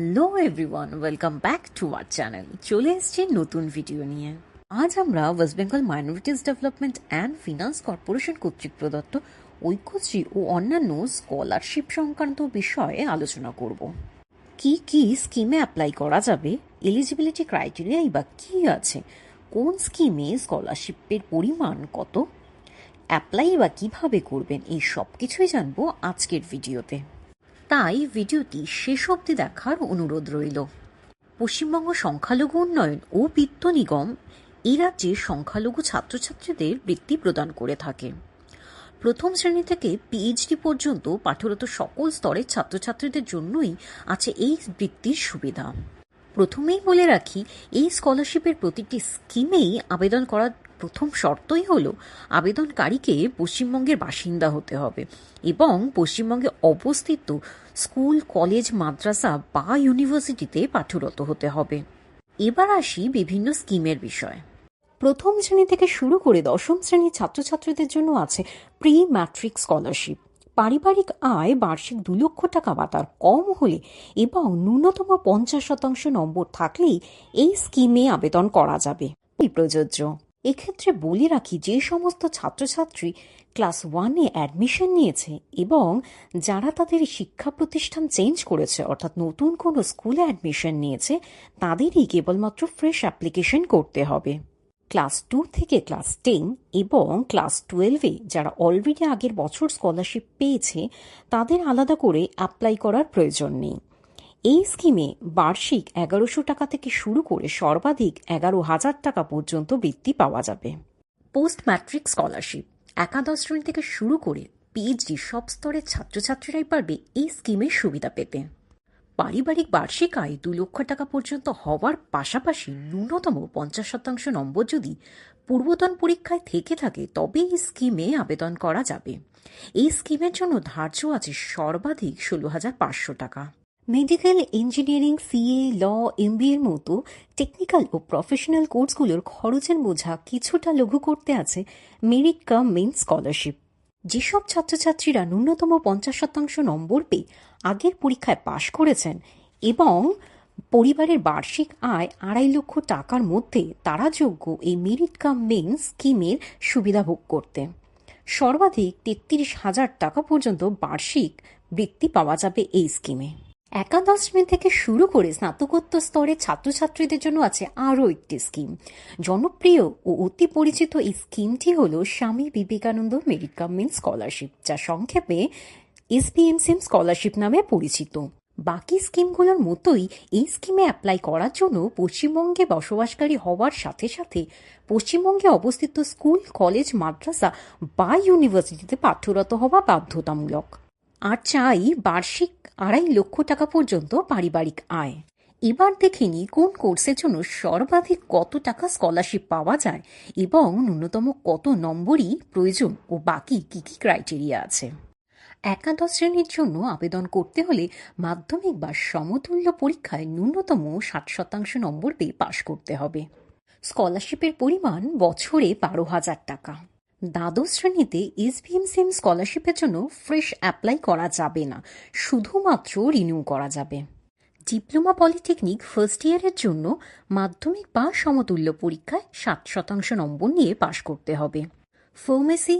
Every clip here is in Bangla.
Hello everyone, welcome back to our channel. চলে এসেছি নতুন ভিডিও নিয়ে। আজ আমরা West Bengal minorities development and finance corporation কর্তৃক প্রদত্ত ঐক্যশ্রী ও অন্যান্য স্কলারশিপ সংক্রান্ত বিষয়ে আলোচনা করব। কি কি স্কিমে অ্যাপ্লাই করা যাবে, এলিজিবিলিটি ক্রাইটেরিয়াই বা কী আছে, কোন স্কিমে স্কলারশিপের পরিমাণ কত, অ্যাপ্লাই বা কীভাবে করবেন, এই সব কিছুই জানবো আজকের ভিডিওতে। তাই ভিডিওটি শেষ অবধি দেখার অনুরোধ রইল। পশ্চিমবঙ্গ সংখ্যালঘু উন্নয়ন ও বিত্ত নিগম এই রাজ্যের সংখ্যালঘু ছাত্রছাত্রীদের বৃত্তি প্রদান করে থাকে। প্রথম শ্রেণী থেকে পিএইচডি পর্যন্ত পাঠরত সকল স্তরের ছাত্রছাত্রীদের জন্যই আছে এই বৃত্তির সুবিধা। প্রথমেই বলে রাখি, এই স্কলারশিপের প্রতিটি স্কিমেই আবেদন করার প্রথম শর্তই হল আবেদনকারীকে পশ্চিমবঙ্গের বাসিন্দা হতে হবে এবং পশ্চিমবঙ্গে অবস্থিত স্কুল, কলেজ, মাদ্রাসা বা ইউনিভার্সিটিতে পাঠরত হতে হবে। এবার আসি বিভিন্ন স্কিমের বিষয়ে। প্রথম শ্রেণী থেকে শুরু করে দশম শ্রেণীর ছাত্রছাত্রীদের জন্য আছে প্রি ম্যাট্রিক স্কলারশিপ। পারিবারিক আয় বার্ষিক 2 লক্ষ টাকা বা তার কম হলে এবং ন্যূনতম 50% নম্বর থাকলেই এই স্কিমে আবেদন করা যাবে। প্রযোজ্য। এক্ষেত্রে বলে রাখি, যে সমস্ত ছাত্রছাত্রী ক্লাস 1-এ অ্যাডমিশন নিয়েছে এবং যারা তাদের শিক্ষা প্রতিষ্ঠান চেঞ্জ করেছে, অর্থাৎ নতুন কোনো স্কুলে অ্যাডমিশন নিয়েছে, তাদেরই কেবলমাত্র ফ্রেশ অ্যাপ্লিকেশন করতে হবে। ক্লাস 2 থেকে ক্লাস 10 এবং ক্লাস 12-এ যারা অলরেডি আগের বছর স্কলারশিপ পেয়েছে, তাদের আলাদা করে অ্যাপ্লাই করার প্রয়োজন নেই। এই স্কিমে বার্ষিক 1100 টাকা থেকে শুরু করে সর্বাধিক 11,000 টাকা পর্যন্ত বৃত্তি পাওয়া যাবে। পোস্ট ম্যাট্রিক স্কলারশিপ একাদশ শ্রেণী থেকে শুরু করে পিএইচডি সব স্তরের ছাত্রছাত্রীরাই পারবে এই স্কিমের সুবিধা পেতে। পারিবারিক বার্ষিক আয় 2 লক্ষ টাকা পর্যন্ত হওয়ার পাশাপাশি ন্যূনতম 50% নম্বর যদি পূর্বতন পরীক্ষায় থেকে থাকে, তবে এই স্কিমে আবেদন করা যাবে। এই স্কিমের জন্য ধার্য আছে সর্বাধিক 16,500 টাকা। মেডিকেল, ইঞ্জিনিয়ারিং, সিএ, ল, এমবিএ এর মতো টেকনিক্যাল ও প্রফেশনাল কোর্সগুলোর খরচের বোঝা কিছুটা লঘু করতে আছে মেরিট কাম মেইন স্কলারশিপ। যেসব ছাত্রছাত্রীরা ন্যূনতম 50% নম্বর পেয়ে আগের পরীক্ষায় পাশ করেছেন এবং পরিবারের বার্ষিক আয় 2.5 লক্ষ টাকার মধ্যে, তারা যোগ্য এই মেরিট কাম মেইন স্কিমের সুবিধা ভোগ করতে। সর্বাধিক 33,000 টাকা পর্যন্ত বার্ষিক বৃত্তি পাওয়া যাবে এই স্কিমে। একাদশ শ্রেণী থেকে শুরু করে স্নাতকোত্তর স্তরের ছাত্রছাত্রীদের জন্য আছে আরও একটি স্কিম। জনপ্রিয় ও অতি পরিচিত এই স্কিমটি হল Swami Vivekananda merit cum main scholarship, যা সংক্ষেপে এসবিএমসিএম স্কলারশিপ নামে পরিচিত। বাকি স্কিমগুলোর মতোই এই স্কিমে অ্যাপ্লাই করার জন্য পশ্চিমবঙ্গে বসবাসকারী হওয়ার সাথে সাথে পশ্চিমবঙ্গে অবস্থিত স্কুল, কলেজ, মাদ্রাসা বা ইউনিভার্সিটিতে পাঠরত হওয়া বাধ্যতামূলক। আর চাই বার্ষিক 2.5 লক্ষ টাকা পর্যন্ত পারিবারিক আয়। এবার দেখে নিই কোন কোর্সের জন্য সর্বাধিক কত টাকা স্কলারশিপ পাওয়া যায় এবং ন্যূনতম কত নম্বরই প্রয়োজন ও বাকি কি কি ক্রাইটেরিয়া আছে। একাদশ শ্রেণীর জন্য আবেদন করতে হলে মাধ্যমিক বা সমতুল্য পরীক্ষায় ন্যূনতম 60% নম্বর পেয়ে পাশ করতে হবে। স্কলারশিপের পরিমাণ বছরে 12,000 টাকা। দ্বাদশ শ্রেণীতে এসবিএমসিএম স্কলারশিপের জন্য ফ্রেশ অ্যাপ্লাই করা যাবে না, শুধুমাত্র রিনিউ করা যাবে। ডিপ্লোমা পলিটেকনিক ফার্স্ট ইয়ারের জন্য মাধ্যমিক বা সমতুল্য পরীক্ষায় 60% নম্বর নিয়ে পাশ করতে হবে। Pharmacy,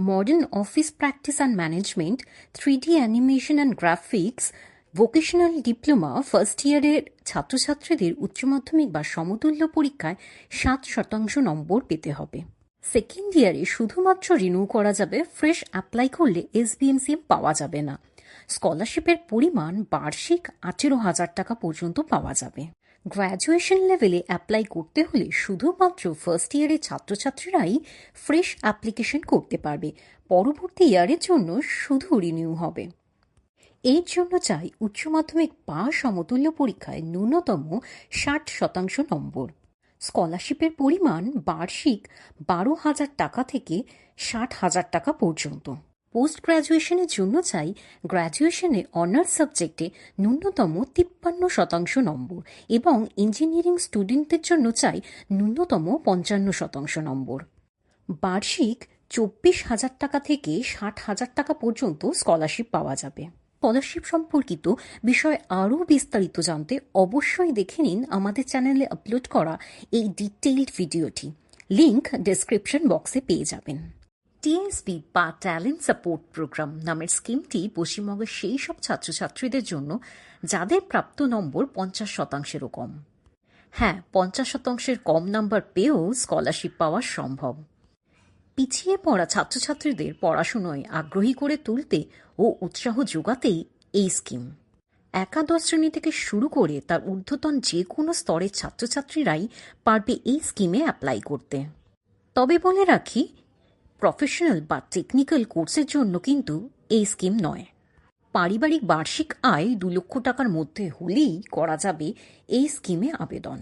modern office practice and management, 3D animation and graphics, vocational diploma first ইয়ারের ছাত্রছাত্রীদের উচ্চ মাধ্যমিক বা সমতুল্য পরীক্ষায় 60% নম্বর পেতে হবে। সেকেন্ড ইয়ারে শুধুমাত্র রিনিউ করা যাবে, ফ্রেশ অ্যাপ্লাই করলে এসবিএমসিএম পাওয়া যাবে না। স্কলারশিপের পরিমাণ বার্ষিক 18,000 টাকা পর্যন্ত পাওয়া যাবে। গ্র্যাজুয়েশন লেভেলে অ্যাপ্লাই করতে হলে শুধুমাত্র ফার্স্ট ইয়ারের ছাত্রছাত্রীরাই ফ্রেশ অ্যাপ্লিকেশন করতে পারবে, পরবর্তী ইয়ারের জন্য শুধু রিনিউ হবে। এর জন্য চাই উচ্চ মাধ্যমিক বা সমতুল্য পরীক্ষায় ন্যূনতম 60% নম্বর। স্কলারশিপের পরিমাণ বার্ষিক 12,000 টাকা থেকে 60,000 টাকা পর্যন্ত। পোস্ট গ্র্যাজুয়েশনের জন্য চাই গ্র্যাজুয়েশনে অনার্স সাবজেক্টে ন্যূনতম 53% নম্বর এবং ইঞ্জিনিয়ারিং স্টুডেন্টদের জন্য চাই ন্যূনতম 55% নম্বর। বার্ষিক 24,000 টাকা থেকে 60,000 টাকা পর্যন্ত স্কলারশিপ পাওয়া যাবে। স্কলারশিপ সম্পর্কিত বিষয় আরও বিস্তারিত জানতে অবশ্যই দেখে নিন আমাদের চ্যানেলে আপলোড করা এই ডিটেইলড ভিডিওটি। লিংক ডেসক্রিপশন বক্সে পেয়ে যাবেন। টিএসপি বা ট্যালেন্ট সাপোর্ট প্রোগ্রাম নামের স্কিমটি পশ্চিমবঙ্গের সেই সব ছাত্রছাত্রীদের জন্য যাদের প্রাপ্ত নম্বর 50%-এরও কম। হ্যাঁ, 50%-এর কম নাম্বার পেয়েও স্কলারশিপ পাওয়া সম্ভব। পিছিয়ে পড়া ছাত্রছাত্রীদের পড়াশুনোয় আগ্রহী করে তুলতে ও উৎসাহ যোগাতেই এই স্কিম। একাদশ শ্রেণী থেকে শুরু করে তার ঊর্ধ্বতন যে কোনো স্তরের ছাত্রছাত্রীরাই পারবে এই স্কিমে অ্যাপ্লাই করতে। তবে বলে রাখি, প্রফেশনাল বা টেকনিক্যাল কোর্সের জন্য কিন্তু এই স্কিম নয়। পারিবারিক বার্ষিক আয় 2 লক্ষ টাকার মধ্যে হলেই করা যাবে এই স্কিমে আবেদন।